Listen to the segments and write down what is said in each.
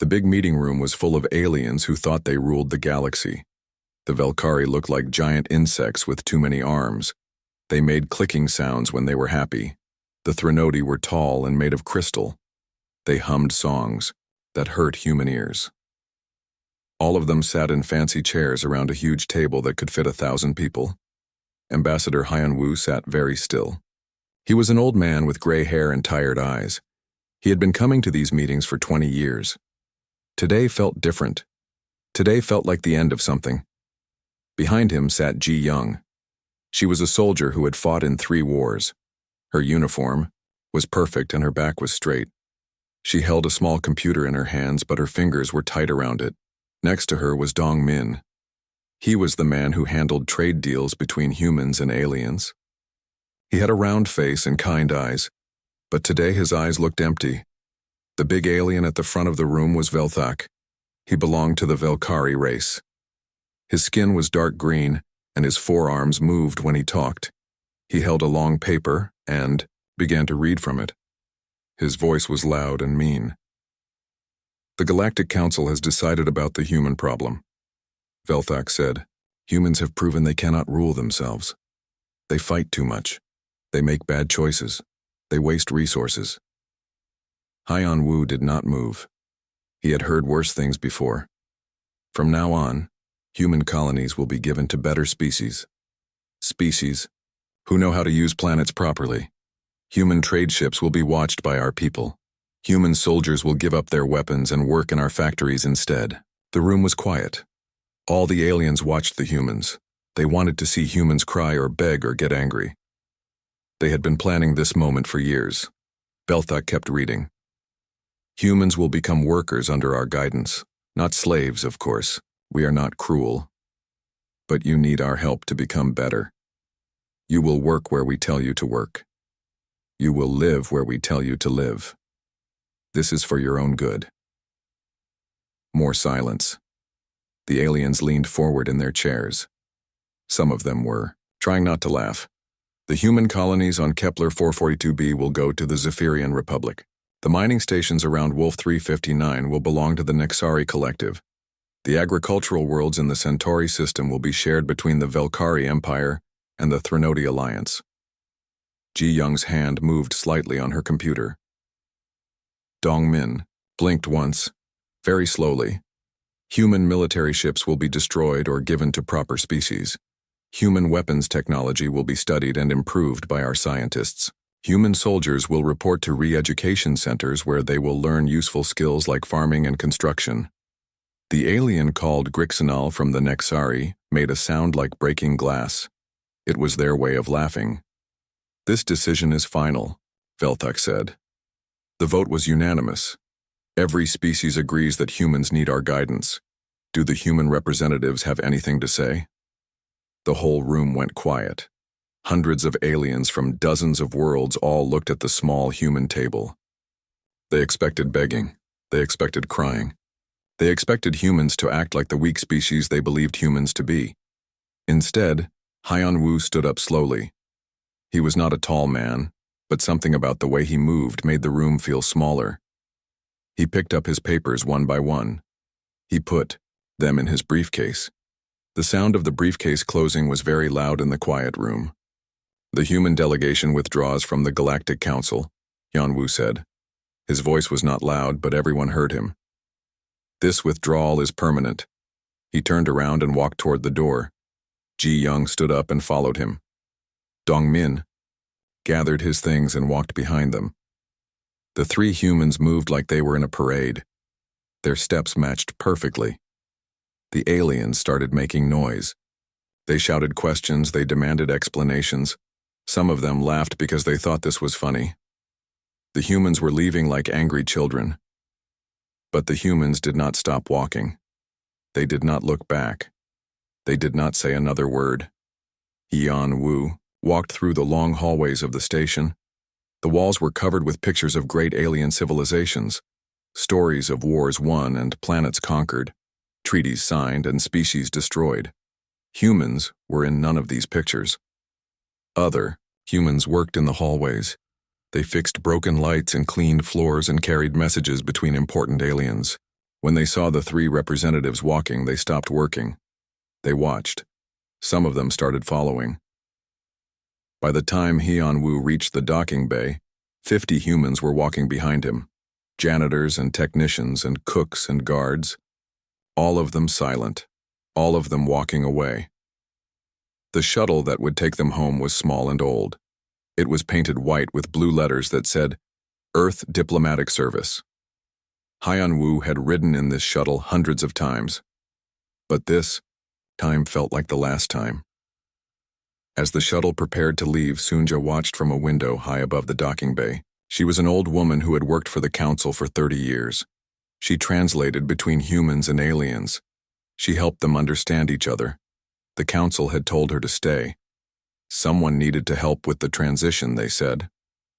The big meeting room was full of aliens who thought they ruled the galaxy. The Velkari looked like giant insects with too many arms. They made clicking sounds when they were happy. The Threnodi were tall and made of crystal. They hummed songs that hurt human ears. All of them sat in fancy chairs around a huge table that could fit 1,000 people. Ambassador Hyun-woo sat very still. He was an old man with gray hair and tired eyes. He had been coming to these meetings for 20 years. Today felt different. Today felt like the end of something. Behind him sat Ji Young. She was a soldier who had fought in 3 wars. Her uniform was perfect and her back was straight. She held a small computer in her hands, but her fingers were tight around it. Next to her was Dong Min. He was the man who handled trade deals between humans and aliens. He had a round face and kind eyes, but today his eyes looked empty. The big alien at the front of the room was Velthak. He belonged to the Velkari race. His skin was dark green, and his forearms moved when he talked. He held a long paper and began to read from it. His voice was loud and mean. The Galactic Council has decided about the human problem. Velthak said, humans have proven they cannot rule themselves. They fight too much. They make bad choices. They waste resources. Hyun-woo did not move. He had heard worse things before. From now on, human colonies will be given to better species. Species who know how to use planets properly. Human trade ships will be watched by our people. Human soldiers will give up their weapons and work in our factories instead. The room was quiet. All the aliens watched the humans. They wanted to see humans cry or beg or get angry. They had been planning this moment for years. Velthak kept reading. Humans will become workers under our guidance. Not slaves, of course. We are not cruel. But you need our help to become better. You will work where we tell you to work. You will live where we tell you to live. This is for your own good. More silence. The aliens leaned forward in their chairs. Some of them were trying not to laugh. The human colonies on Kepler 442b will go to the Zephyrian Republic. The mining stations around Wolf 359 will belong to the Nexari Collective. The agricultural worlds in the Centauri system will be shared between the Velkari Empire and the Threnodi Alliance. Ji Young's hand moved slightly on her computer. Dong Min blinked once, very slowly. Human military ships will be destroyed or given to proper species. Human weapons technology will be studied and improved by our scientists. Human soldiers will report to re-education centers where they will learn useful skills like farming and construction. The alien called Grixinal from the Nexari made a sound like breaking glass. It was their way of laughing. This decision is final, Velthak said. The vote was unanimous. Every species agrees that humans need our guidance. Do the human representatives have anything to say? The whole room went quiet. Hundreds of aliens from dozens of worlds all looked at the small human table. They expected begging. They expected crying. They expected humans to act like the weak species they believed humans to be. Instead, Hyun-woo stood up slowly. He was not a tall man, but something about the way he moved made the room feel smaller. He picked up his papers one by one. He put them in his briefcase. The sound of the briefcase closing was very loud in the quiet room. The human delegation withdraws from the Galactic Council, Hyun-woo said. His voice was not loud, but everyone heard him. This withdrawal is permanent. He turned around and walked toward the door. Ji Young stood up and followed him. Dong Min gathered his things and walked behind them. The 3 humans moved like they were in a parade. Their steps matched perfectly. The aliens started making noise. They shouted questions, they demanded explanations. Some of them laughed because they thought this was funny. The humans were leaving like angry children. But the humans did not stop walking. They did not look back. They did not say another word. Hyun-woo walked through the long hallways of the station. The walls were covered with pictures of great alien civilizations, stories of wars won and planets conquered, treaties signed and species destroyed. Humans were in none of these pictures. Other humans worked in the hallways. They fixed broken lights and cleaned floors and carried messages between important aliens. When they saw the three representatives walking, they stopped working. They watched. Some of them started following. By the time Hyun-woo reached the docking bay, 50 humans were walking behind him. Janitors and technicians and cooks and guards. All of them silent. All of them walking away. The shuttle that would take them home was small and old. It was painted white with blue letters that said, Earth Diplomatic Service. Hyun-woo had ridden in this shuttle hundreds of times. But this time felt like the last time. As the shuttle prepared to leave, Sunja watched from a window high above the docking bay. She was an old woman who had worked for the council for 30 years. She translated between humans and aliens. She helped them understand each other. The council had told her to stay. Someone needed to help with the transition, they said.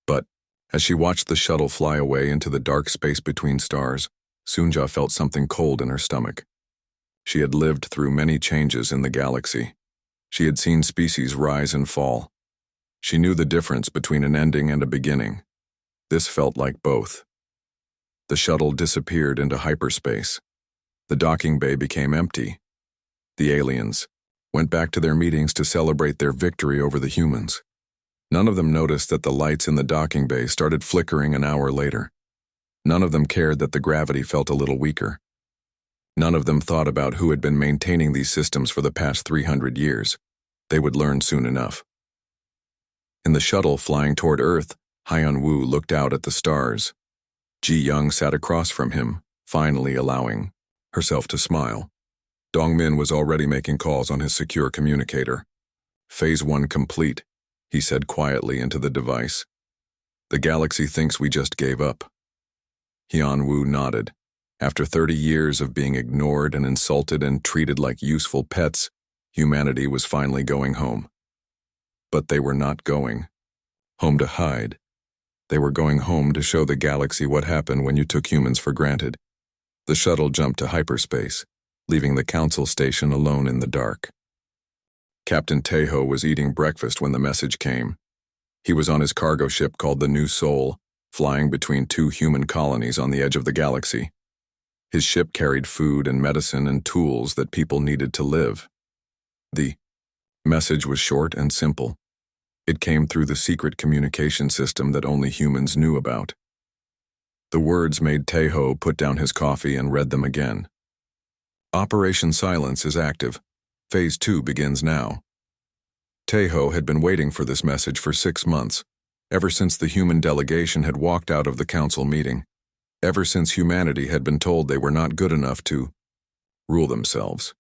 But as she watched the shuttle fly away into the dark space between stars, Sunja felt something cold in her stomach. She had lived through many changes in the galaxy. She had seen species rise and fall. She knew the difference between an ending and a beginning. This felt like both. The shuttle disappeared into hyperspace. The docking bay became empty. The aliens went back to their meetings to celebrate their victory over the humans. None of them noticed that the lights in the docking bay started flickering an hour later. None of them cared that the gravity felt a little weaker. None of them thought about who had been maintaining these systems for the past 300 years. They would learn soon enough. In the shuttle flying toward Earth, Hyun-woo looked out at the stars. Ji-young sat across from him, finally allowing herself to smile. Dong-min was already making calls on his secure communicator. Phase 1 complete, he said quietly into the device. The galaxy thinks we just gave up. Hyun-woo nodded. After 30 years of being ignored and insulted and treated like useful pets, humanity was finally going home. But they were not going home to hide. They were going home to show the galaxy what happened when you took humans for granted. The shuttle jumped to hyperspace, leaving the council station alone in the dark. Captain Taeho was eating breakfast when the message came. He was on his cargo ship called the New Soul, flying between two human colonies on the edge of the galaxy. His ship carried food and medicine and tools that people needed to live. The message was short and simple. It came through the secret communication system that only humans knew about. The words made Taeho put down his coffee and read them again. Operation Silence is active. Phase 2 begins now. Taeho had been waiting for this message for 6 months, ever since the human delegation had walked out of the council meeting. Ever since humanity had been told they were not good enough to rule themselves.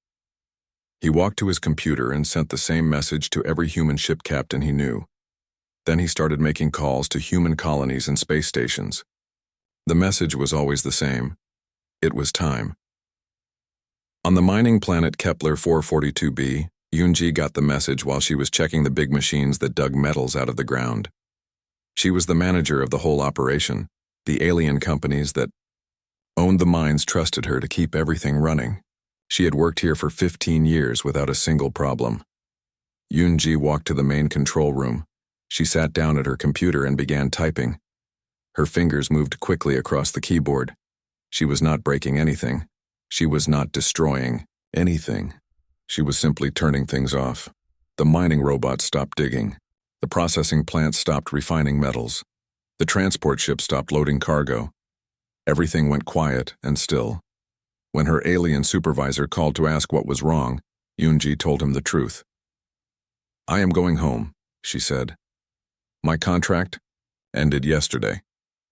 He walked to his computer and sent the same message to every human ship captain he knew. Then he started making calls to human colonies and space stations. The message was always the same. It was time. On the mining planet Kepler 442b, Yoonji got the message while she was checking the big machines that dug metals out of the ground. She was the manager of the whole operation. The alien companies that owned the mines trusted her to keep everything running. She had worked here for 15 years without a single problem. Yoonji walked to the main control room. She sat down at her computer and began typing. Her fingers moved quickly across the keyboard. She was not breaking anything. She was not destroying anything. She was simply turning things off. The mining robots stopped digging. The processing plant stopped refining metals. The transport ship stopped loading cargo. Everything went quiet and still. When her alien supervisor called to ask what was wrong, Yoonji told him the truth. "I am going home," she said. "My contract ended yesterday."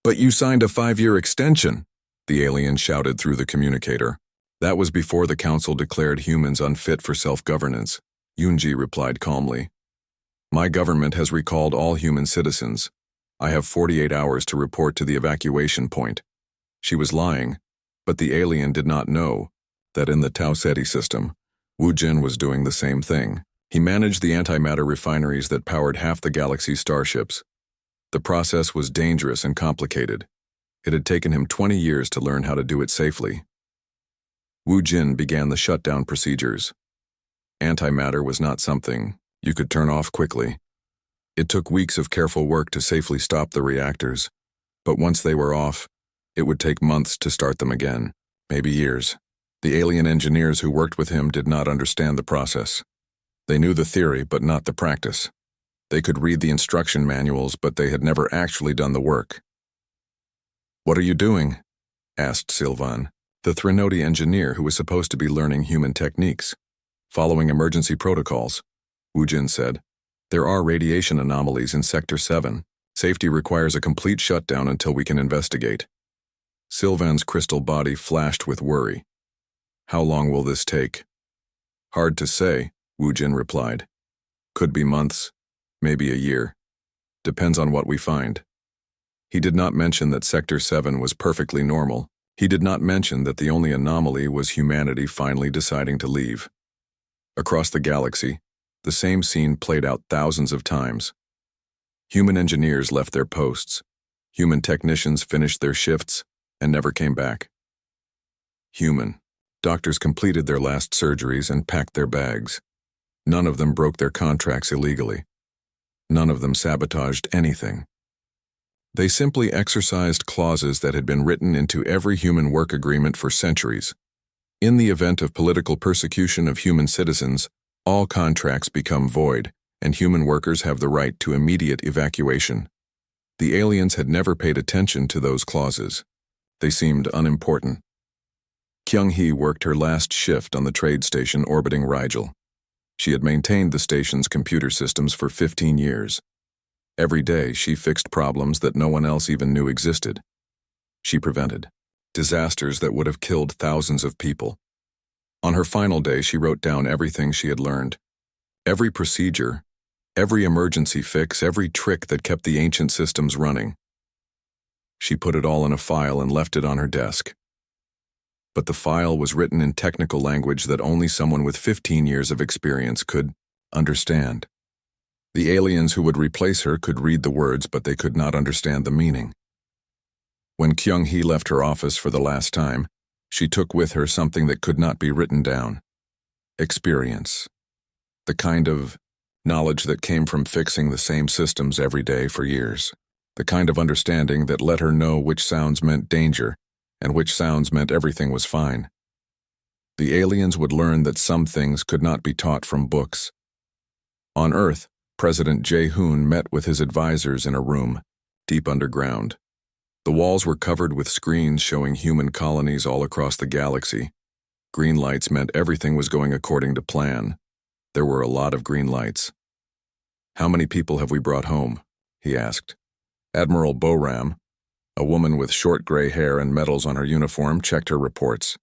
"But you signed a 5-year extension," the alien shouted through the communicator. "That was before the council declared humans unfit for self-governance," Yoonji replied calmly. "My government has recalled all human citizens. I have 48 hours to report to the evacuation point." She was lying, but the alien did not know that in the Tau Ceti system, Wu Jin was doing the same thing. He managed the antimatter refineries that powered half the galaxy's starships. The process was dangerous and complicated. It had taken him 20 years to learn how to do it safely. Wu Jin began the shutdown procedures. Antimatter was not something you could turn off quickly. It took weeks of careful work to safely stop the reactors, but once they were off, it would take months to start them again. maybe years. The alien engineers who worked with him did not understand the process. They knew the theory, but not the practice. They could read the instruction manuals, but they had never actually done the work. "What are you doing?" asked Sylvan, the Threnody engineer who was supposed to be learning human techniques. "Following emergency protocols," Wujin said. "There are radiation anomalies in Sector 7. Safety requires a complete shutdown until we can investigate." Sylvan's crystal body flashed with worry. "How long will this take?" "Hard to say," Wujin replied. "Could be months, maybe a year. Depends on what we find." He did not mention that Sector 7 was perfectly normal. He did not mention that the only anomaly was humanity finally deciding to leave. Across the galaxy, the same scene played out thousands of times. Human engineers left their posts. Human technicians finished their shifts and never came back. Human doctors completed their last surgeries and packed their bags. None of them broke their contracts illegally. None of them sabotaged anything. They simply exercised clauses that had been written into every human work agreement for centuries. In the event of political persecution of human citizens, all contracts become void, and human workers have the right to immediate evacuation. The aliens had never paid attention to those clauses. They seemed unimportant. Kyung-hee worked her last shift on the trade station orbiting Rigel. She had maintained the station's computer systems for 15 years. Every day, she fixed problems that no one else even knew existed. She prevented disasters that would have killed thousands of people. On her final day, she wrote down everything she had learned. Every procedure, every emergency fix, every trick that kept the ancient systems running. She put it all in a file and left it on her desk. But the file was written in technical language that only someone with 15 years of experience could understand. The aliens who would replace her could read the words, but they could not understand the meaning. When Kyung-hee left her office for the last time, she took with her something that could not be written down. Experience. The kind of knowledge that came from fixing the same systems every day for years. The kind of understanding that let her know which sounds meant danger and which sounds meant everything was fine. The aliens would learn that some things could not be taught from books. On Earth, President Jae-hoon met with his advisors in a room, deep underground. The walls were covered with screens showing human colonies all across the galaxy. Green lights meant everything was going according to plan. There were a lot of green lights. "How many people have we brought home?" he asked. Admiral Boram, a woman with short gray hair and medals on her uniform, checked her reports.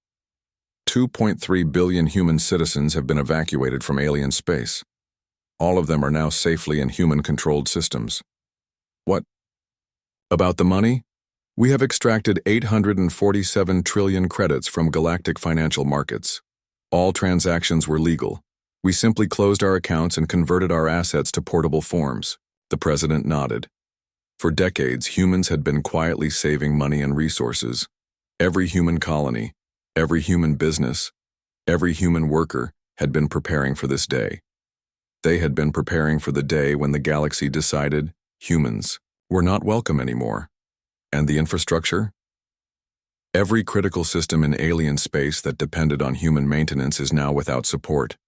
2.3 billion human citizens have been evacuated from alien space. All of them are now safely in human-controlled systems. "What about the money? We have extracted 847 trillion credits from galactic financial markets. All transactions were legal. We simply closed our accounts and converted our assets to portable forms." The president nodded. For decades, humans had been quietly saving money and resources. Every human colony, every human business, every human worker had been preparing for this day. They had been preparing for the day when the galaxy decided humans were not welcome anymore. And the infrastructure? Every critical system in alien space that depended on human maintenance is now without support.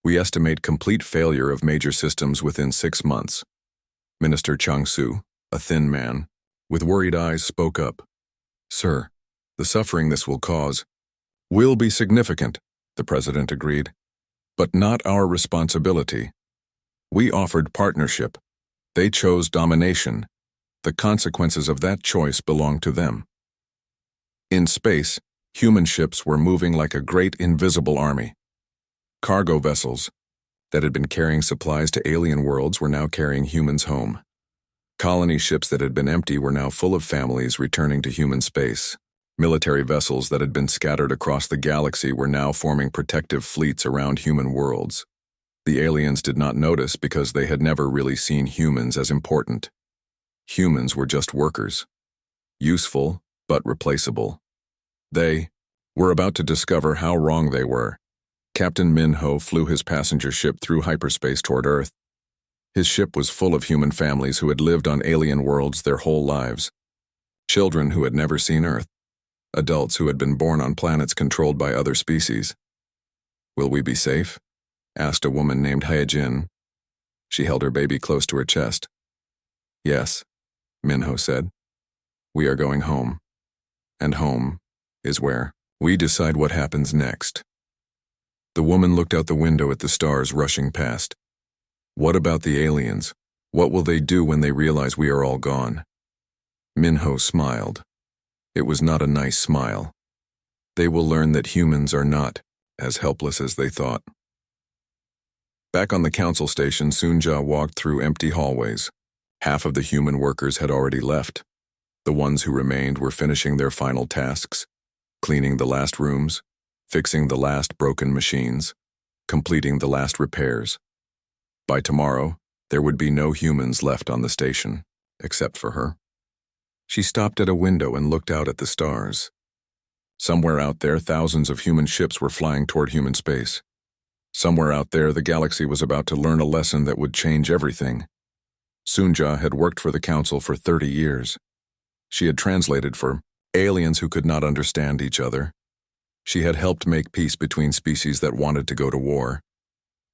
We estimate complete failure of major systems within 6 months. Minister Chang-su, a thin man, with worried eyes, spoke up. "Sir, the suffering this will cause will be significant," the president agreed. "But not our responsibility. We offered partnership. They chose domination. The consequences of that choice belong to them." In space, human ships were moving like a great invisible army. Cargo vessels that had been carrying supplies to alien worlds were now carrying humans home. Colony ships that had been empty were now full of families returning to human space. Military vessels that had been scattered across the galaxy were now forming protective fleets around human worlds. The aliens did not notice because they had never really seen humans as important. Humans were just workers. Useful, but replaceable. They were about to discover how wrong they were. Captain Min-ho flew his passenger ship through hyperspace toward Earth. His ship was full of human families who had lived on alien worlds their whole lives. Children who had never seen Earth. adults who had been born on planets controlled by other species. "Will we be safe?" asked a woman named Hyejin. She held her baby close to her chest. "Yes," Minho said. "We are going home. And home is where we decide what happens next." The woman looked out the window at the stars rushing past. "What about the aliens? What will they do when they realize we are all gone?" Minho smiled. It was not a nice smile. "They will learn that humans are not as helpless as they thought." Back on the council station, Sunja walked through empty hallways. Half of the human workers had already left. The ones who remained were finishing their final tasks, cleaning the last rooms, fixing the last broken machines, completing the last repairs. By tomorrow, there would be no humans left on the station, except for her. She stopped at a window and looked out at the stars. Somewhere out there, thousands of human ships were flying toward human space. Somewhere out there, the galaxy was about to learn a lesson that would change everything. Sunja had worked for the Council for 30 years. She had translated for aliens who could not understand each other. She had helped make peace between species that wanted to go to war.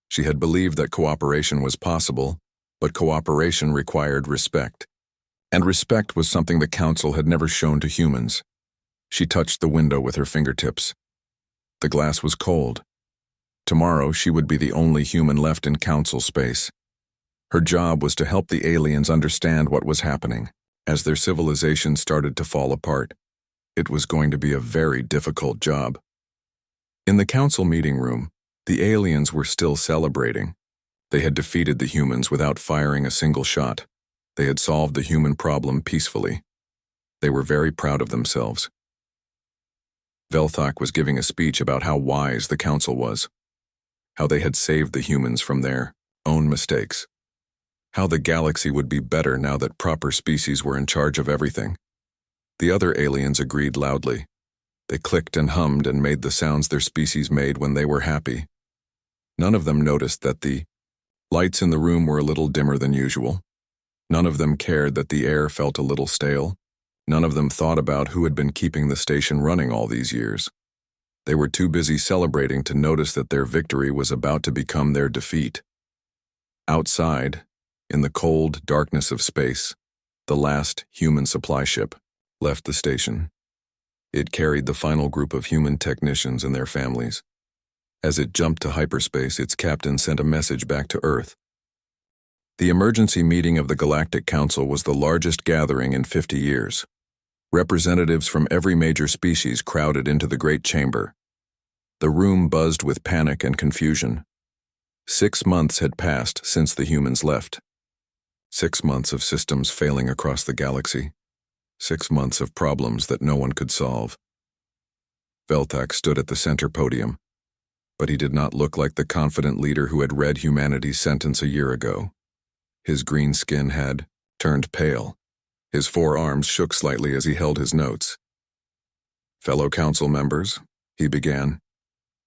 She had believed that cooperation was possible, but cooperation required respect. And respect was something the Council had never shown to humans. She touched the window with her fingertips. The glass was cold. Tomorrow, she would be the only human left in Council space. Her job was to help the aliens understand what was happening as their civilization started to fall apart. It was going to be a very difficult job. In the Council meeting room, the aliens were still celebrating. They had defeated the humans without firing a single shot. They had solved the human problem peacefully. They were very proud of themselves. Velthak was giving a speech about how wise the Council was, how they had saved the humans from their own mistakes, how the galaxy would be better now that proper species were in charge of everything. The other aliens agreed loudly. They clicked and hummed and made the sounds their species made when they were happy. None of them noticed that the lights in the room were a little dimmer than usual. None of them cared that the air felt a little stale. None of them thought about who had been keeping the station running all these years. They were too busy celebrating to notice that their victory was about to become their defeat. Outside, in the cold darkness of space, the last human supply ship left the station. It carried the final group of human technicians and their families. As it jumped to hyperspace, its captain sent a message back to Earth. The emergency meeting of the Galactic Council was the largest gathering in 50 years. Representatives from every major species crowded into the great chamber. The room buzzed with panic and confusion. 6 months had passed since the humans left. 6 months of systems failing across the galaxy. 6 months of problems that no one could solve. Velthak stood at the center podium, but he did not look like the confident leader who had read humanity's sentence a year ago. His green skin had turned pale. His forearms shook slightly as he held his notes. "Fellow council members," he began,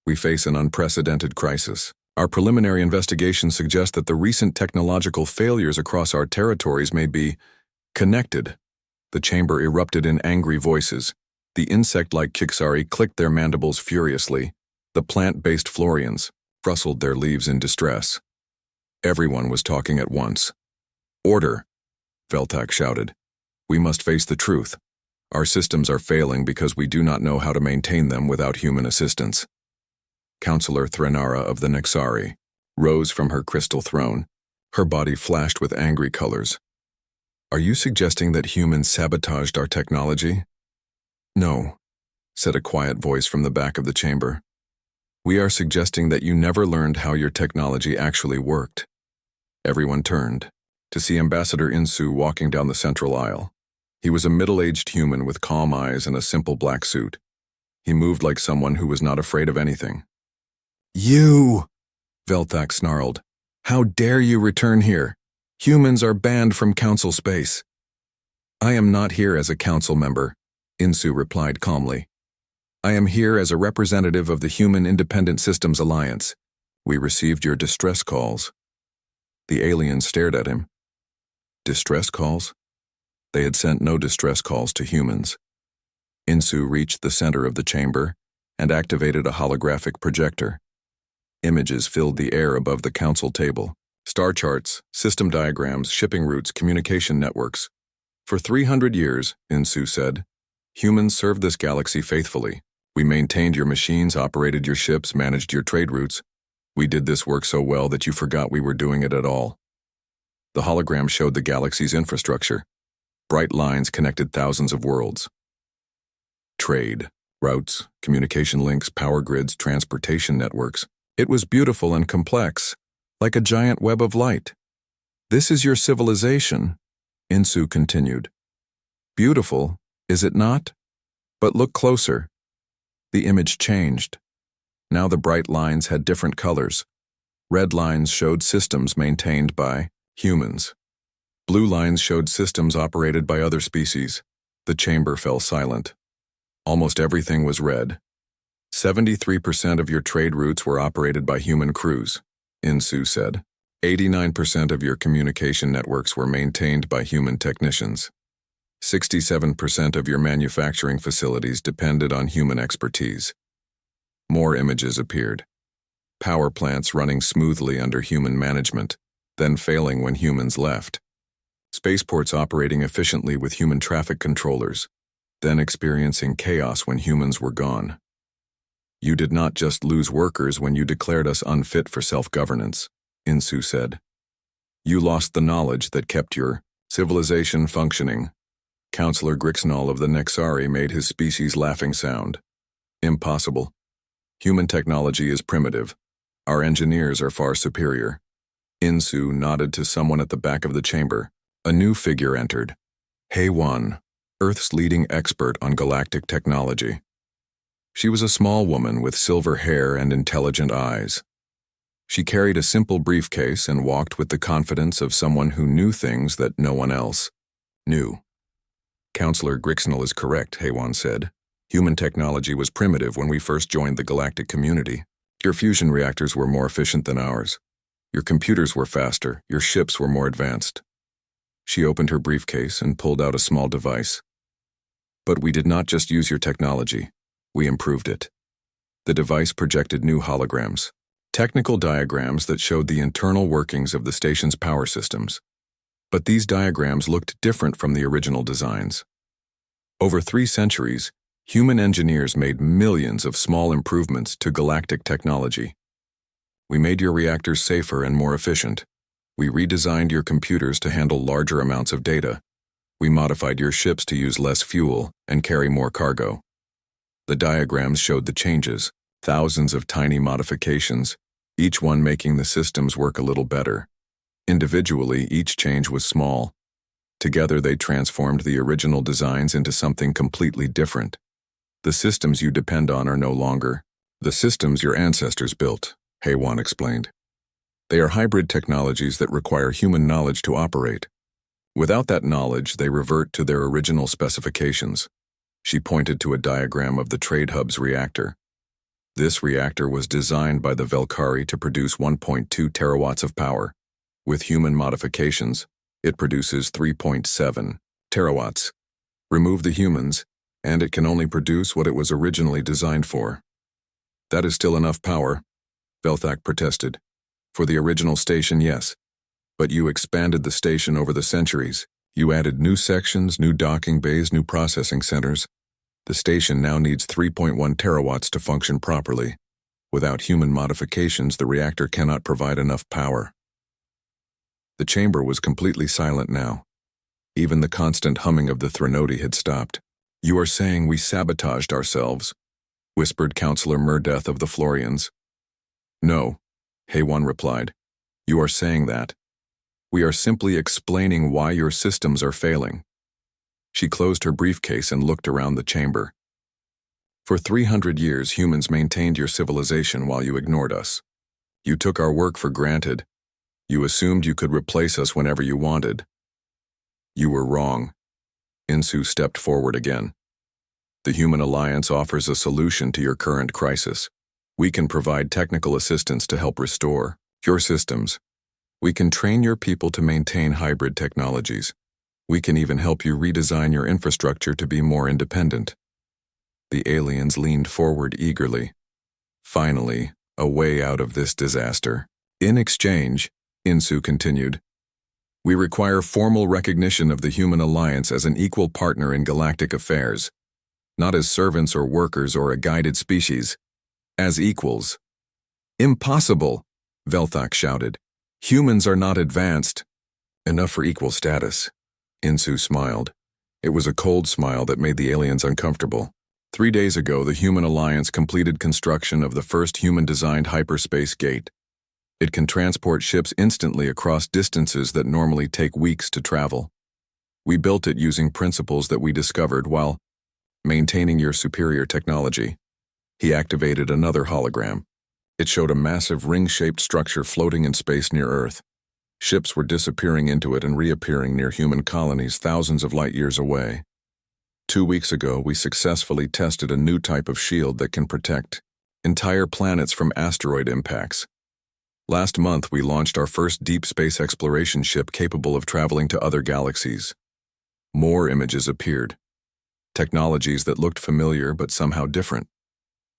"we face an unprecedented crisis. Our preliminary investigation suggests that the recent technological failures across our territories may be connected." The chamber erupted in angry voices. The insect-like Kiksari clicked their mandibles furiously. The plant-based Florians rustled their leaves in distress. Everyone was talking at once. "Order!" Velthak shouted. "We must face the truth. Our systems are failing because we do not know how to maintain them without human assistance." Counselor Threnara of the Nexari rose from her crystal throne. Her body flashed with angry colors. "Are you suggesting that humans sabotaged our technology?" "No," said a quiet voice from the back of the chamber. "We are suggesting that you never learned how your technology actually worked." Everyone turned to see Ambassador Insu walking down the central aisle. He was a middle-aged human with calm eyes and a simple black suit. He moved like someone who was not afraid of anything. "You!" Velthak snarled. "How dare you return here? Humans are banned from council space." "I am not here as a council member," Insu replied calmly. "I am here as a representative of the Human Independent Systems Alliance. We received your distress calls." The aliens stared at him. Distress calls? They had sent no distress calls to humans. Insu reached the center of the chamber and activated a holographic projector. Images filled the air above the council table. Star charts, system diagrams, shipping routes, communication networks. For 300 years, Insu said, humans served this galaxy faithfully. We maintained your machines, operated your ships, managed your trade routes. We did this work so well that you forgot we were doing it at all. The hologram showed the galaxy's infrastructure. Bright lines connected thousands of worlds. Trade, routes, communication links, power grids, transportation networks. It was beautiful and complex, like a giant web of light. This is your civilization, Insu continued. Beautiful, is it not? But look closer. The image changed. Now the bright lines had different colors. Red lines showed systems maintained by humans. Blue lines showed systems operated by other species. The chamber fell silent. Almost everything was red. 73% of your trade routes were operated by human crews, Insu said. 89% of your communication networks were maintained by human technicians. 67% of your manufacturing facilities depended on human expertise. More images appeared. Power plants running smoothly under human management, then failing when humans left. Spaceports operating efficiently with human traffic controllers, then experiencing chaos when humans were gone. You did not just lose workers when you declared us unfit for self-governance, Insu said. You lost the knowledge that kept your civilization functioning. Counselor Grixnall of the Nexari made his species laughing sound. Impossible. Human technology is primitive. Our engineers are far superior. Insu nodded to someone at the back of the chamber. A new figure entered. Hei-Wan, Earth's leading expert on galactic technology. She was a small woman with silver hair and intelligent eyes. She carried a simple briefcase and walked with the confidence of someone who knew things that no one else knew. Counselor Grixnall is correct, Hei-Wan said. Human technology was primitive when we first joined the galactic community. Your fusion reactors were more efficient than ours. Your computers were faster, your ships were more advanced. She opened her briefcase and pulled out a small device. But we did not just use your technology, we improved it. The device projected new holograms, technical diagrams that showed the internal workings of the station's power systems. But these diagrams looked different from the original designs. Over 3 centuries, human engineers made millions of small improvements to galactic technology. We made your reactors safer and more efficient. We redesigned your computers to handle larger amounts of data. We modified your ships to use less fuel and carry more cargo. The diagrams showed the changes, thousands of tiny modifications, each one making the systems work a little better. Individually, each change was small. Together, they transformed the original designs into something completely different. The systems you depend on are no longer the systems your ancestors built, Hei-Wan explained. They are hybrid technologies that require human knowledge to operate. Without that knowledge, they revert to their original specifications. She pointed to a diagram of the Trade Hub's reactor. This reactor was designed by the Velkari to produce 1.2 terawatts of power. With human modifications, it produces 3.7 terawatts. Remove the humans, and it can only produce what it was originally designed for. That is still enough power, Velthak protested. For the original station, yes. But you expanded the station over the centuries. You added new sections, new docking bays, new processing centers. The station now needs 3.1 terawatts to function properly. Without human modifications, the reactor cannot provide enough power. The chamber was completely silent now. Even the constant humming of the Threnody had stopped. You are saying we sabotaged ourselves, whispered Counselor Murdeth of the Florians. No, Hei-Wan replied. You are saying that. We are simply explaining why your systems are failing. She closed her briefcase and looked around the chamber. For 300 years, humans maintained your civilization while you ignored us. You took our work for granted. You assumed you could replace us whenever you wanted. You were wrong. Insu stepped forward again. The Human Alliance offers a solution to your current crisis. We can provide technical assistance to help restore your systems. We can train your people to maintain hybrid technologies. We can even help you redesign your infrastructure to be more independent. The aliens leaned forward eagerly. Finally, a way out of this disaster. In exchange, Insu continued, we require formal recognition of the human alliance as an equal partner in galactic affairs, not as servants or workers or a guided species, as equals. Impossible, Velthak shouted. Humans are not advanced. Enough for equal status. Insu smiled. It was a cold smile that made the aliens uncomfortable. 3 days ago, the Human Alliance completed construction of the first human-designed hyperspace gate. It can transport ships instantly across distances that normally take weeks to travel. We built it using principles that we discovered while maintaining your superior technology. He activated another hologram. It showed a massive ring-shaped structure floating in space near Earth. Ships were disappearing into it and reappearing near human colonies thousands of light years away. 2 weeks ago, we successfully tested a new type of shield that can protect entire planets from asteroid impacts. Last month, we launched our first deep space exploration ship capable of traveling to other galaxies. More images appeared. Technologies that looked familiar but somehow different.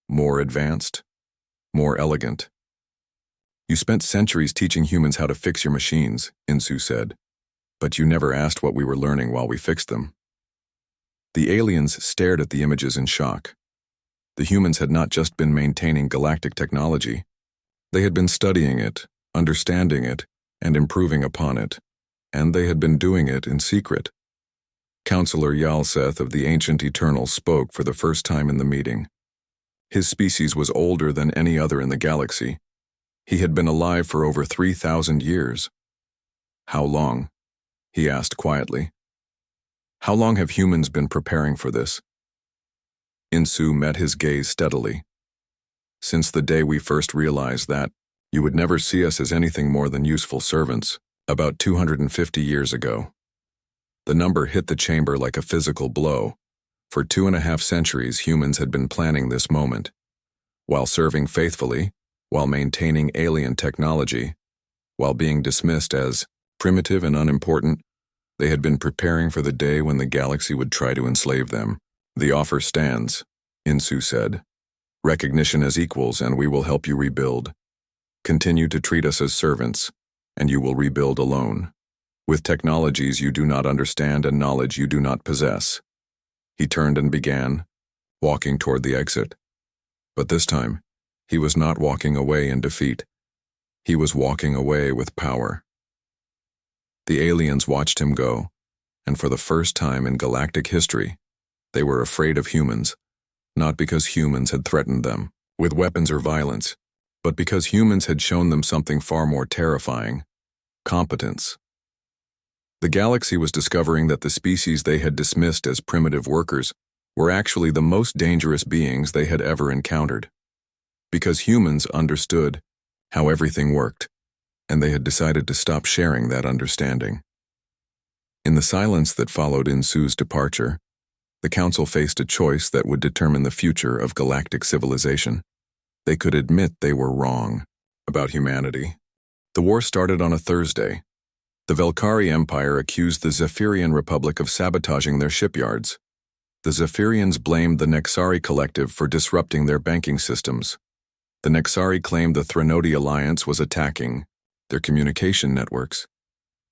More advanced. More elegant. You spent centuries teaching humans how to fix your machines, Insu said. But you never asked what we were learning while we fixed them. The aliens stared at the images in shock. The humans had not just been maintaining galactic technology. They had been studying it, understanding it, and improving upon it. And they had been doing it in secret. Counselor Yalseth of the Ancient Eternal spoke for the first time in the meeting. His species was older than any other in the galaxy. He had been alive for over 3,000 years. How long? He asked quietly. How long have humans been preparing for this? Insu met his gaze steadily. Since the day we first realized that you would never see us as anything more than useful servants, about 250 years ago. The number hit the chamber like a physical blow. For 2.5 centuries, humans had been planning this moment. While serving faithfully, while maintaining alien technology, while being dismissed as primitive and unimportant, they had been preparing for the day when the galaxy would try to enslave them. The offer stands, Insu said. Recognition as equals, and we will help you rebuild. Continue to treat us as servants, and you will rebuild alone. With technologies you do not understand and knowledge you do not possess. He turned and began, walking toward the exit. But this time, he was not walking away in defeat. He was walking away with power. The aliens watched him go, and for the first time in galactic history, they were afraid of humans, not because humans had threatened them with weapons or violence, but because humans had shown them something far more terrifying: competence. The galaxy was discovering that the species they had dismissed as primitive workers were actually the most dangerous beings they had ever encountered. Because humans understood how everything worked, and they had decided to stop sharing that understanding. In the silence that followed Insu's departure, the Council faced a choice that would determine the future of galactic civilization. They could admit they were wrong about humanity. The war started on a Thursday. The Velkari Empire accused the Zephyrian Republic of sabotaging their shipyards. The Zephyrians blamed the Nexari Collective for disrupting their banking systems. The Nexari claimed the Threnodi Alliance was attacking their communication networks.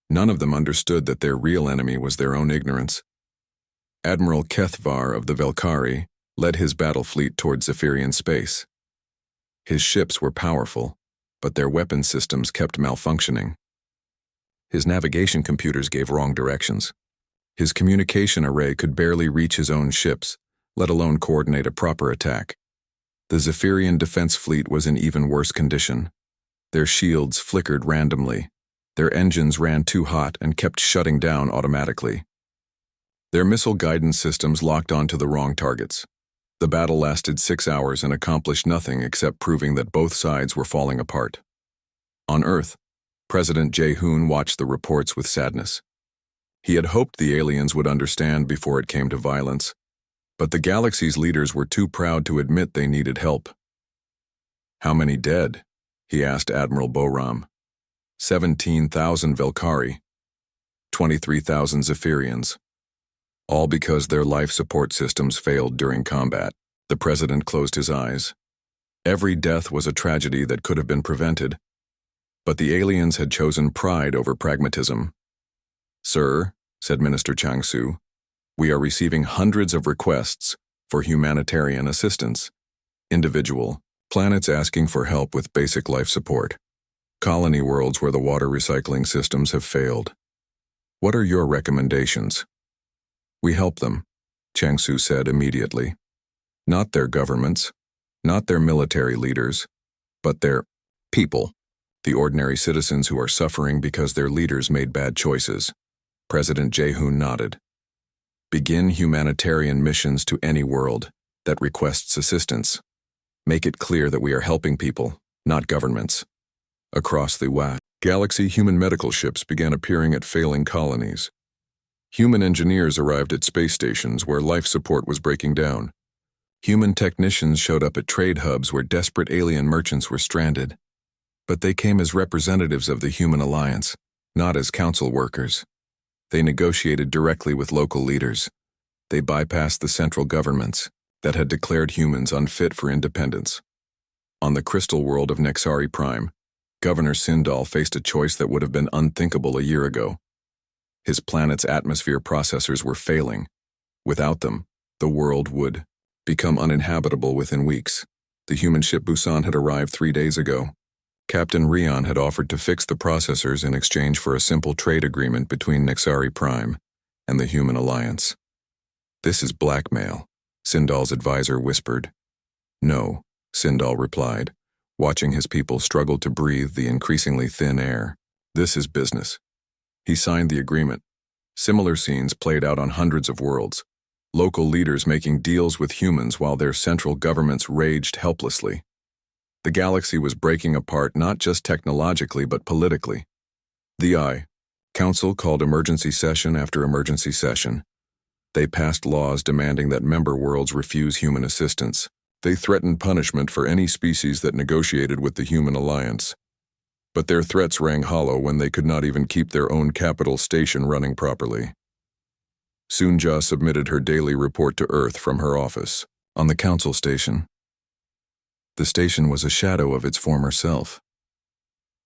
None of them understood that their real enemy was their own ignorance. Admiral Kethvar of the Velkari led his battle fleet toward Zephyrian space. His ships were powerful, but their weapon systems kept malfunctioning. His navigation computers gave wrong directions. His communication array could barely reach his own ships, let alone coordinate a proper attack. The Zephyrian defense fleet was in even worse condition. Their shields flickered randomly. Their engines ran too hot and kept shutting down automatically. Their missile guidance systems locked onto the wrong targets. The battle lasted 6 hours and accomplished nothing except proving that both sides were falling apart. On Earth, President Jae-hoon watched the reports with sadness. He had hoped the aliens would understand before it came to violence, but the galaxy's leaders were too proud to admit they needed help. How many dead? He asked Admiral Boram. 17,000 Velkari, 23,000 Zephyrians, all because their life support systems failed during combat. The president closed his eyes. Every death was a tragedy that could have been prevented, but the aliens had chosen pride over pragmatism. "Sir," said Minister Changsu, "we are receiving hundreds of requests for humanitarian assistance. Individual, planets asking for help with basic life support. Colony worlds where the water recycling systems have failed. What are your recommendations?" "We help them," Changsu said immediately. "Not their governments, not their military leaders, but their people, the ordinary citizens who are suffering because their leaders made bad choices." President Jae-hoon nodded. "Begin humanitarian missions to any world that requests assistance. Make it clear that we are helping people, not governments." Across the galaxy, human medical ships began appearing at failing colonies. Human engineers arrived at space stations where life support was breaking down. Human technicians showed up at trade hubs where desperate alien merchants were stranded. But they came as representatives of the Human Alliance, not as council workers. They negotiated directly with local leaders. They bypassed the central governments that had declared humans unfit for independence. On the crystal world of Nexari Prime, Governor Sindal faced a choice that would have been unthinkable a year ago. His planet's atmosphere processors were failing. Without them, the world would become uninhabitable within weeks. The human ship Busan had arrived 3 days ago. Captain Rion had offered to fix the processors in exchange for a simple trade agreement between Nexari Prime and the Human Alliance. "This is blackmail," Sindal's advisor whispered. "No," Sindal replied, watching his people struggle to breathe the increasingly thin air. "This is business." He signed the agreement. Similar scenes played out on hundreds of worlds. Local leaders making deals with humans while their central governments raged helplessly. The galaxy was breaking apart not just technologically but politically. The Council called emergency session after emergency session. They passed laws demanding that member worlds refuse human assistance. They threatened punishment for any species that negotiated with the Human Alliance. But their threats rang hollow when they could not even keep their own capital station running properly. Soonja submitted her daily report to Earth from her office on the council station. The station was a shadow of its former self.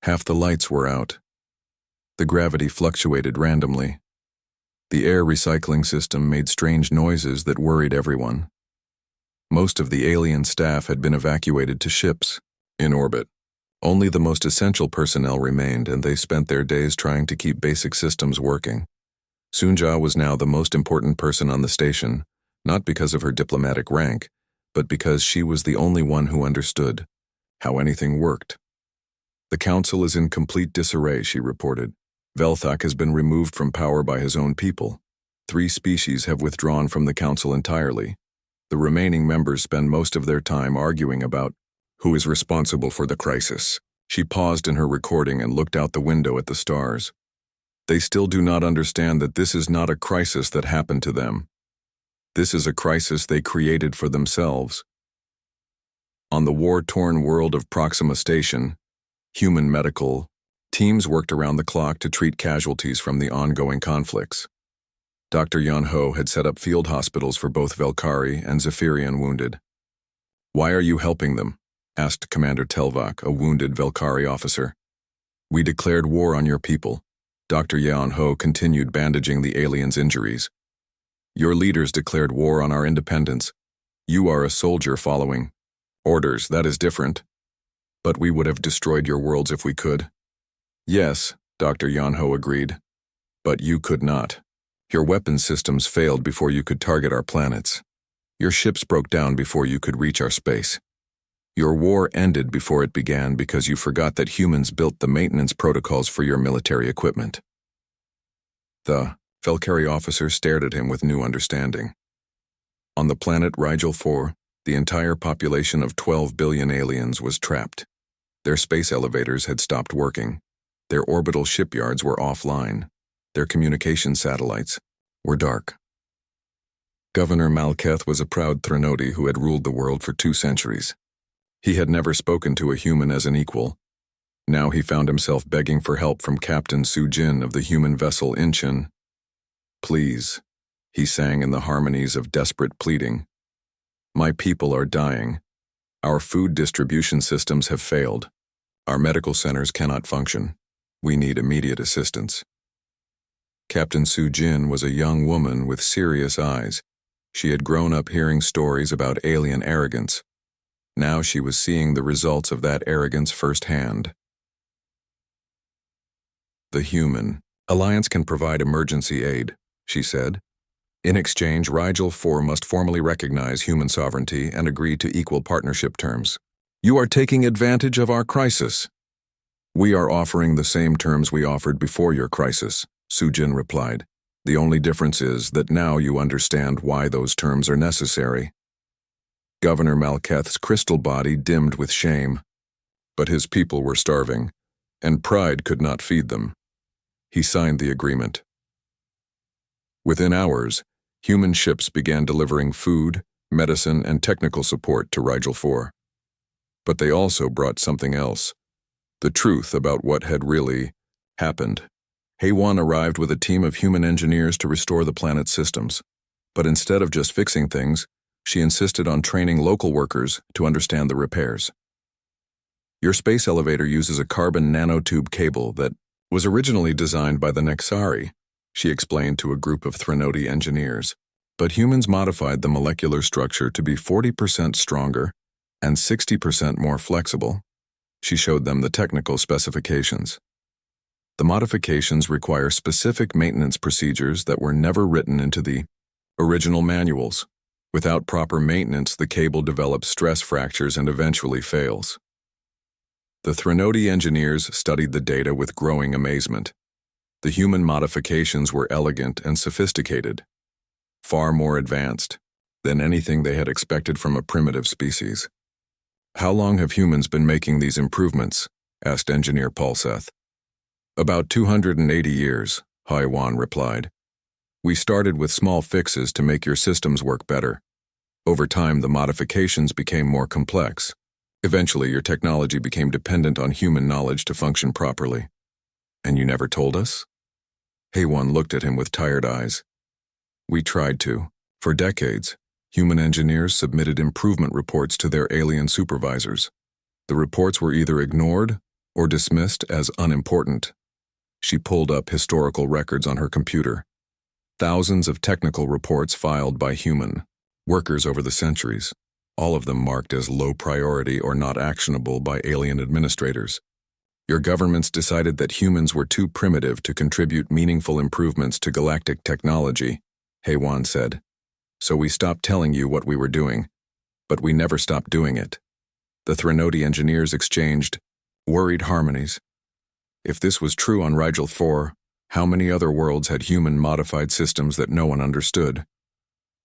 Half the lights were out. The gravity fluctuated randomly. The air recycling system made strange noises that worried everyone. Most of the alien staff had been evacuated to ships in orbit. Only the most essential personnel remained, and they spent their days trying to keep basic systems working. Soonja was now the most important person on the station, not because of her diplomatic rank, but because she was the only one who understood how anything worked. "The council is in complete disarray," she reported. "Velthak has been removed from power by his own people. 3 species have withdrawn from the council entirely. The remaining members spend most of their time arguing about who is responsible for the crisis." She paused in her recording and looked out the window at the stars. "They still do not understand that this is not a crisis that happened to them. This is a crisis they created for themselves." On the war-torn world of Proxima Station, human medical teams worked around the clock to treat casualties from the ongoing conflicts. Dr. Yan-ho had set up field hospitals for both Velkari and Zephyrian wounded. "Why are you helping them?" asked Commander Telvak, a wounded Velkari officer. "We declared war on your people." Dr. Yan-ho continued bandaging the aliens' injuries. "Your leaders declared war on our independence. You are a soldier following orders. That is different. But we would have destroyed your worlds if we could." "Yes," Dr. Yan-ho agreed. "But you could not. Your weapons systems failed before you could target our planets. Your ships broke down before you could reach our space. Your war ended before it began because you forgot that humans built the maintenance protocols for your military equipment." The Velkari officer stared at him with new understanding. On the planet Rigel 4, the entire population of 12 billion aliens was trapped. Their space elevators had stopped working. Their orbital shipyards were offline. Their communication satellites were dark. Governor Malketh was a proud Threnody who had ruled the world for 2 centuries. He had never spoken to a human as an equal. Now he found himself begging for help from Captain Sujin of the human vessel Incheon. "Please," he sang in the harmonies of desperate pleading. My people are dying. Our food distribution systems have failed. Our medical centers cannot function. We need immediate assistance. Captain Su Jin was a young woman with serious eyes. She had grown up hearing stories about alien arrogance. Now she was seeing the results of that arrogance firsthand. The Human Alliance can provide emergency aid, she said. In exchange, Rigel 4 must formally recognize human sovereignty and agree to equal partnership terms. You are taking advantage of our crisis. We are offering the same terms we offered before your crisis, Su Jin replied. The only difference is that now you understand why those terms are necessary. Governor Malketh's crystal body dimmed with shame. But his people were starving, and pride could not feed them. He signed the agreement. Within hours, human ships began delivering food, medicine, and technical support to Rigel 4. But they also brought something else, the truth about what had really happened. HFY arrived with a team of human engineers to restore the planet's systems. But instead of just fixing things, she insisted on training local workers to understand the repairs. Your space elevator uses a carbon nanotube cable that was originally designed by the Nexari, she explained to a group of Threnody engineers. But humans modified the molecular structure to be 40% stronger and 60% more flexible. She showed them the technical specifications. The modifications require specific maintenance procedures that were never written into the original manuals. Without proper maintenance, the cable develops stress fractures and eventually fails. The Threnody engineers studied the data with growing amazement. The human modifications were elegant and sophisticated, far more advanced than anything they had expected from a primitive species. How long have humans been making these improvements? Asked Engineer Paulseth. About 280 years, HFY replied. We started with small fixes to make your systems work better. Over time, the modifications became more complex. Eventually, your technology became dependent on human knowledge to function properly. And you never told us? HFY looked at him with tired eyes. We tried to. For decades, human engineers submitted improvement reports to their alien supervisors. The reports were either ignored or dismissed as unimportant. She pulled up historical records on her computer. Thousands of technical reports filed by human workers over the centuries, all of them marked as low priority or not actionable by alien administrators. Your governments decided that humans were too primitive to contribute meaningful improvements to galactic technology, HFY said. So we stopped telling you what we were doing, but we never stopped doing it. The Threnody engineers exchanged worried harmonies. If this was true on Rigel 4, how many other worlds had human-modified systems that no one understood?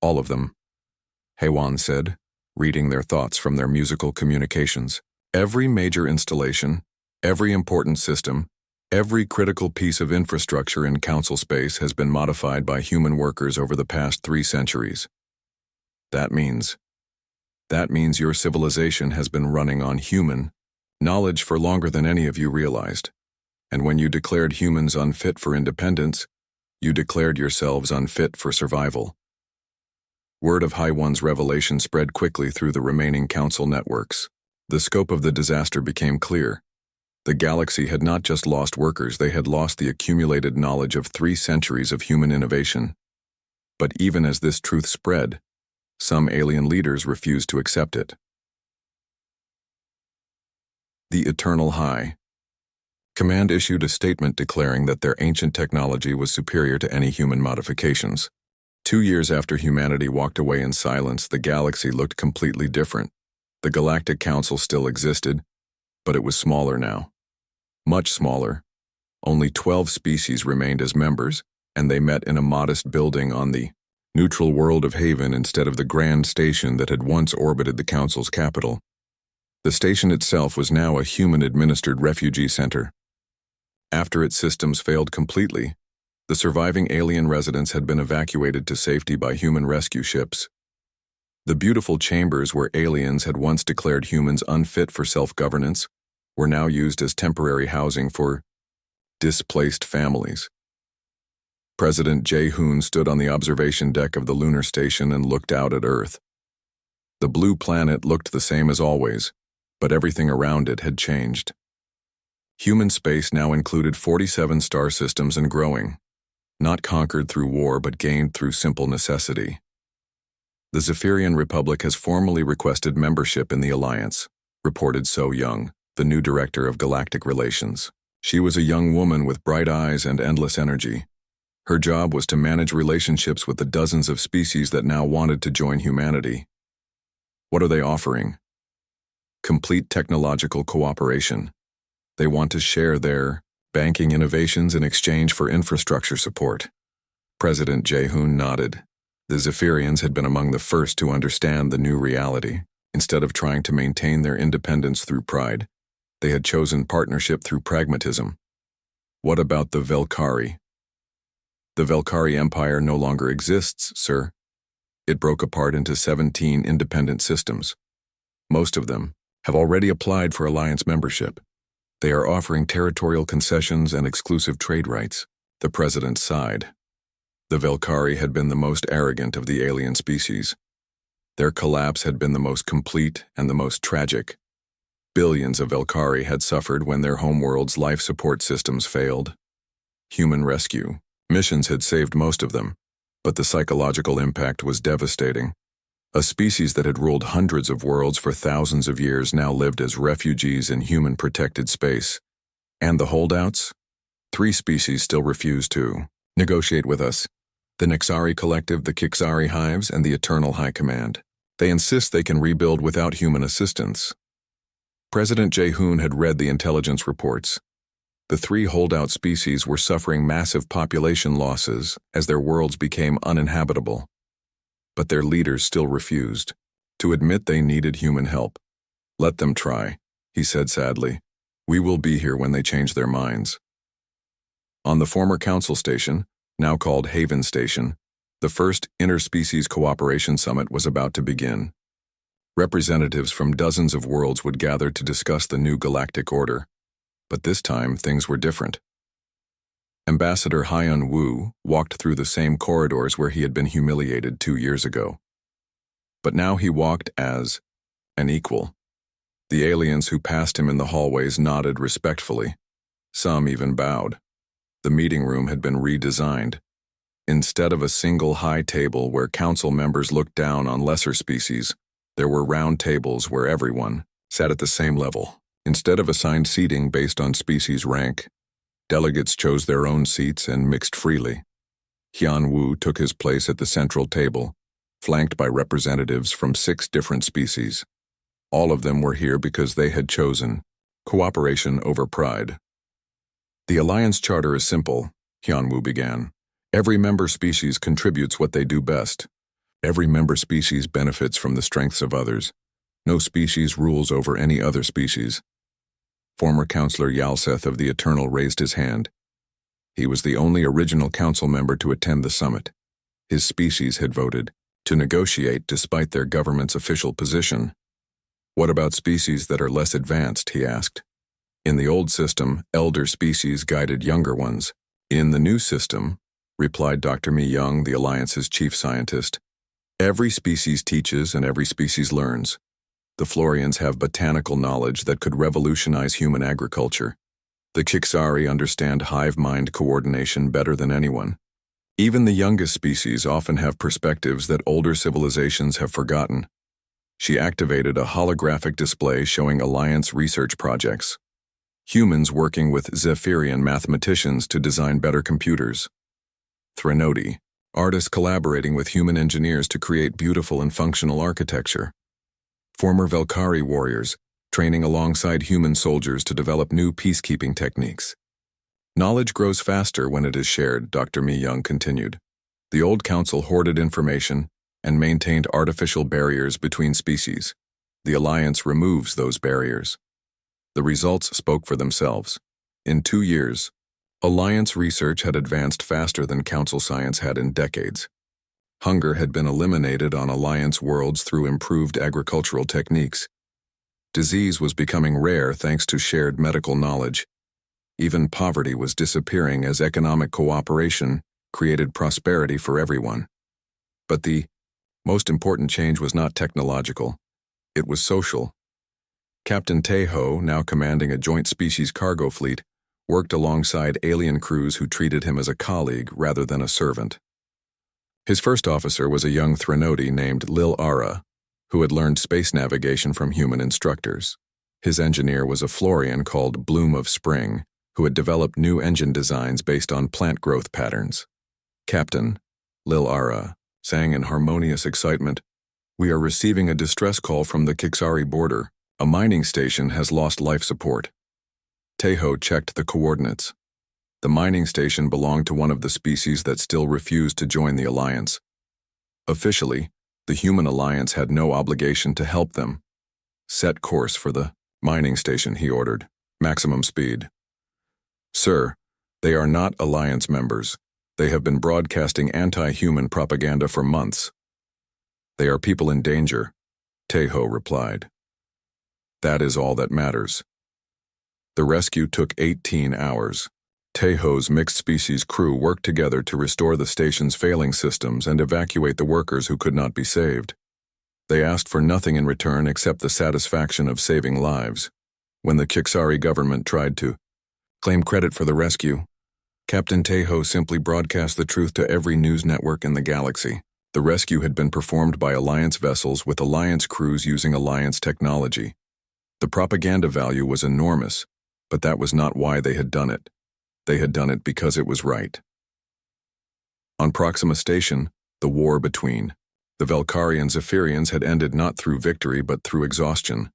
All of them, HFY said, reading their thoughts from their musical communications. Every major installation, every important system, every critical piece of infrastructure in council space has been modified by human workers over the past 3 centuries. That means your civilization has been running on human knowledge for longer than any of you realized. And when you declared humans unfit for independence, you declared yourselves unfit for survival. Word of HFY's revelation spread quickly through the remaining council networks. The scope of the disaster became clear. The galaxy had not just lost workers, they had lost the accumulated knowledge of 3 centuries of human innovation. But even as this truth spread, some alien leaders refused to accept it. The Eternal High. Command issued a statement declaring that their ancient technology was superior to any human modifications. 2 years after humanity walked away in silence, the galaxy looked completely different. The Galactic Council still existed, but it was smaller now. Much smaller. Only 12 species remained as members, and they met in a modest building on the neutral world of Haven instead of the grand station that had once orbited the Council's capital. The station itself was now a human-administered refugee center. After its systems failed completely, the surviving alien residents had been evacuated to safety by human rescue ships. The beautiful chambers where aliens had once declared humans unfit for self-governance were now used as temporary housing for displaced families. President Jae-hoon stood on the observation deck of the lunar station and looked out at Earth. The blue planet looked the same as always, but everything around it had changed. Human space now included 47 star systems and growing, not conquered through war but gained through simple necessity. The Zephyrian Republic has formally requested membership in the Alliance, reported So Young, the new director of Galactic Relations. She was a young woman with bright eyes and endless energy. Her job was to manage relationships with the dozens of species that now wanted to join humanity. What are they offering? Complete technological cooperation. They want to share their banking innovations in exchange for infrastructure support. President Jae-hoon nodded. The Zephyrians had been among the first to understand the new reality. Instead of trying to maintain their independence through pride, they had chosen partnership through pragmatism. What about the Velkari? The Velkari Empire no longer exists, sir. It broke apart into 17 independent systems. Most of them have already applied for alliance membership. They are offering territorial concessions and exclusive trade rights. The president sighed. The Velkari had been the most arrogant of the alien species. Their collapse had been the most complete and the most tragic. Billions of Velkari had suffered when their homeworld's life support systems failed. Human rescue missions had saved most of them, but the psychological impact was devastating. A species that had ruled hundreds of worlds for thousands of years now lived as refugees in human-protected space. And the holdouts? 3 species still refused to negotiate with us. The Nexari Collective, the Kixari Hives, and the Eternal High Command. They insist they can rebuild without human assistance. President Jae-hoon had read the intelligence reports. The 3 holdout species were suffering massive population losses as their worlds became uninhabitable. But their leaders still refused to admit they needed human help. Let them try, he said sadly. We will be here when they change their minds. On the former council station, now called Haven Station, the first interspecies cooperation summit was about to begin. Representatives from dozens of worlds would gather to discuss the new galactic order. But this time, things were different. Ambassador Hyun Woo walked through the same corridors where he had been humiliated 2 years ago. But now he walked as an equal. The aliens who passed him in the hallways nodded respectfully. Some even bowed. The meeting room had been redesigned. Instead of a single high table where council members looked down on lesser species, there were round tables where everyone sat at the same level. Instead of assigned seating based on species rank, delegates chose their own seats and mixed freely. Hyun Woo took his place at the central table, flanked by representatives from 6 different species. All of them were here because they had chosen cooperation over pride. The Alliance Charter is simple, Hyun Woo began. Every member species contributes what they do best. Every member species benefits from the strengths of others. No species rules over any other species. Former Councillor Yalseth of the Eternal raised his hand. He was the only original council member to attend the summit. His species had voted to negotiate despite their government's official position. What about species that are less advanced, he asked. In the old system, elder species guided younger ones. In the new system, replied Dr. Mi Young, the Alliance's chief scientist, every species teaches and every species learns. The Florians have botanical knowledge that could revolutionize human agriculture. The Kixari understand hive-mind coordination better than anyone. Even the youngest species often have perspectives that older civilizations have forgotten. She activated a holographic display showing Alliance research projects. Humans working with Zephyrian mathematicians to design better computers. Threnody, artists collaborating with human engineers to create beautiful and functional architecture. Former Velkari warriors, training alongside human soldiers to develop new peacekeeping techniques. Knowledge grows faster when it is shared, Dr. Mi Young continued. The old council hoarded information and maintained artificial barriers between species. The Alliance removes those barriers. The results spoke for themselves. In 2 years, Alliance research had advanced faster than Council science had in decades. Hunger had been eliminated on Alliance worlds through improved agricultural techniques. Disease was becoming rare thanks to shared medical knowledge. Even poverty was disappearing as economic cooperation created prosperity for everyone. But the Most important change was not technological. It was social. Captain Tejo, now commanding a joint species cargo fleet, worked alongside alien crews who treated him as a colleague rather than a servant. His first officer was a young Threnody named Lil Ara, who had learned space navigation from human instructors. His engineer was a Florian called Bloom of Spring, who had developed new engine designs based on plant growth patterns. Captain, Lil Ara, sang in harmonious excitement, "We are receiving a distress call from the Kixari border. A mining station has lost life support." Tejo checked the coordinates. The mining station belonged to one of the species that still refused to join the Alliance. Officially, the Human Alliance had no obligation to help them. "Set course for the mining station," he ordered. "Maximum speed." "Sir, they are not Alliance members. They have been broadcasting anti-human propaganda for months." "They are people in danger," Tejo replied. "That is all that matters." The rescue took 18 hours. Tejo's mixed-species crew worked together to restore the station's failing systems and evacuate the workers who could not be saved. They asked for nothing in return except the satisfaction of saving lives. When the Kixari government tried to claim credit for the rescue, Captain Tejo simply broadcast the truth to every news network in the galaxy. The rescue had been performed by Alliance vessels with Alliance crews using Alliance technology. The propaganda value was enormous, but that was not why they had done it. They had done it because it was right. On Proxima Station, the war between the Velkari and Zephyrians had ended not through victory but through exhaustion.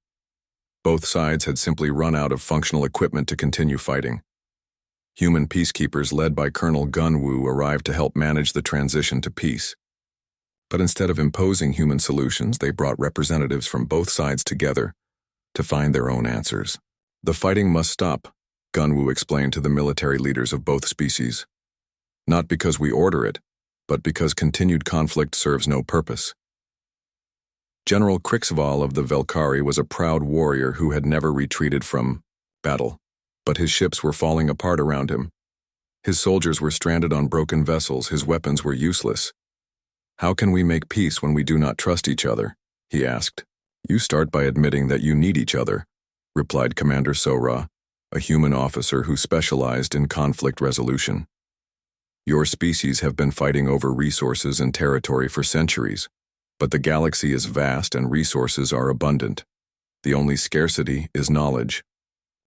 Both sides had simply run out of functional equipment to continue fighting. Human peacekeepers led by Colonel Gunwu arrived to help manage the transition to peace. But instead of imposing human solutions, they brought representatives from both sides together to find their own answers. "The fighting must stop," Gunwu explained to the military leaders of both species. "Not because we order it, but because continued conflict serves no purpose." General Krixval of the Velkari was a proud warrior who had never retreated from battle, but his ships were falling apart around him. His soldiers were stranded on broken vessels, his weapons were useless. "How can we make peace when we do not trust each other?" he asked. "You start by admitting that you need each other," replied Commander Sora, a human officer who specialized in conflict resolution. "Your species have been fighting over resources and territory for centuries, but the galaxy is vast and resources are abundant. The only scarcity is knowledge."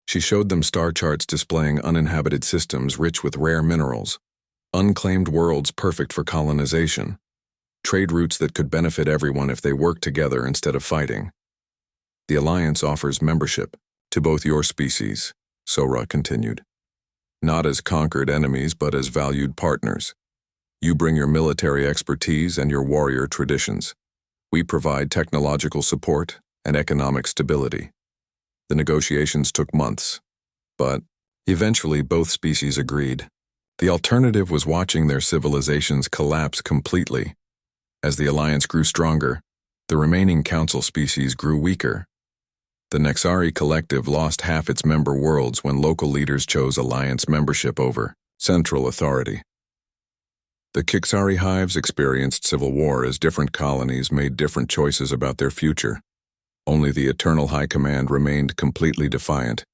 She showed them star charts displaying uninhabited systems rich with rare minerals, unclaimed worlds perfect for colonization, trade routes that could benefit everyone if they worked together instead of fighting. "The Alliance offers membership to both your species," Sora continued. "Not as conquered enemies, but as valued partners. You bring your military expertise and your warrior traditions. We provide technological support and economic stability." The negotiations took months, but eventually both species agreed. The alternative was watching their civilizations collapse completely. As the Alliance grew stronger, the remaining Council species grew weaker. The Nexari Collective lost half its member worlds when local leaders chose Alliance membership over central authority. The Kixari hives experienced civil war as different colonies made different choices about their future. Only the Eternal High Command remained completely defiant.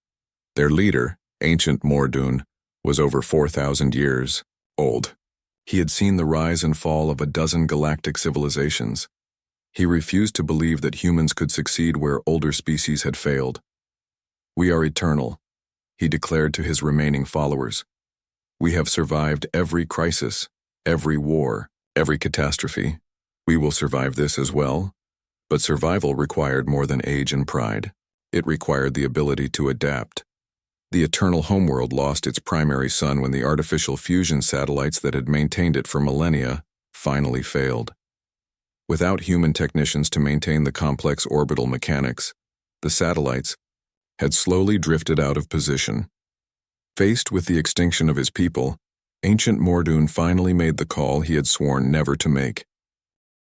Their leader, Ancient Mordoon, was over 4,000 years old. He had seen the rise and fall of a dozen galactic civilizations. He refused to believe that humans could succeed where older species had failed. "We are eternal," he declared to his remaining followers. "We have survived every crisis, every war, every catastrophe. We will survive this as well." But survival required more than age and pride. It required the ability to adapt. The eternal homeworld lost its primary sun when the artificial fusion satellites that had maintained it for millennia finally failed. Without human technicians to maintain the complex orbital mechanics, the satellites had slowly drifted out of position. Faced with the extinction of his people, Ancient Mordoon finally made the call he had sworn never to make.